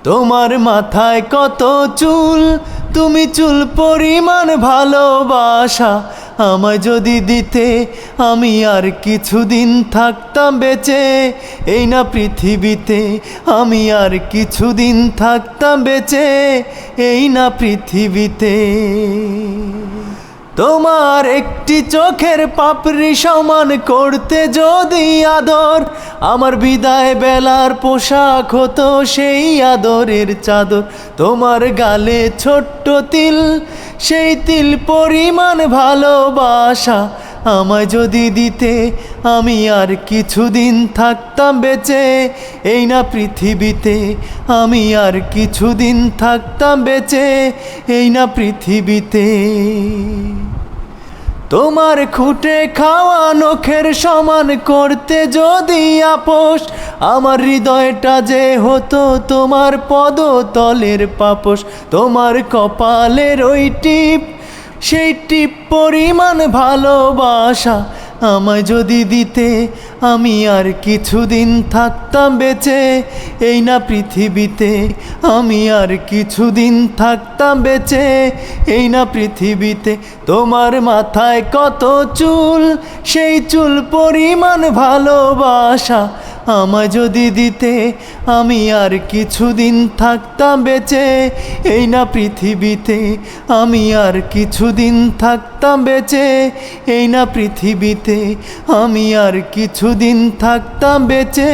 তোমার মাথায় কত চুল, তুমি চুল পরিমাণ ভালোবাসা আমায় যদি দিতে, আমি আর কিছুদিন থাকতাম বেঁচে। এই না পৃথিবীতে, আমি আর কিছুদিন থাকতাম বেঁচে। এই না পৃথিবীতে। তোমার একটি চোখের পাপড়ি সমান করতে যদি আদর, আমার বিদায় বেলার পোশাক হতো সেই আদরের চাদর। তোমার গালে ছোট্ট তিল, সেই তিল পরিমাণ ভালোবাসা আমায় যদি দিতে, আমি আর কিছুদিন থাকতাম বেঁচে। এই না পৃথিবীতে, আমি আর কিছুদিন থাকতাম বেঁচে। এই না পৃথিবীতে। তোমার খুঁটে খাওয়া নখের সমান করতে যদি আপোষ, আমার হৃদয়টা যে হতো তোমার পদতলের পাপোশ। তোমার কপালের ওই টিপ, সেই টিপ পরিমাণ ভালোবাসা আমায় যদি দিতে, আমি আর কিছুদিন থাকতাম বেঁচে। এই না পৃথিবীতে, আমি আর কিছুদিন থাকতাম বেঁচে। এই না পৃথিবীতে। তোমার মাথায় কত চুল, সেই চুল পরিমাণ ভালোবাসা আমায় যদি দিতে, আমি আর কিছুদিন থাকতাম বেঁচে। এই না পৃথিবীতে, আমি আর কিছুদিন থাকতাম বেঁচে। এই না পৃথিবীতে, আমি আর কিছুদিন থাকতাম বেঁচে।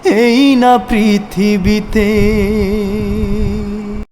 এই না পৃথিবীতে।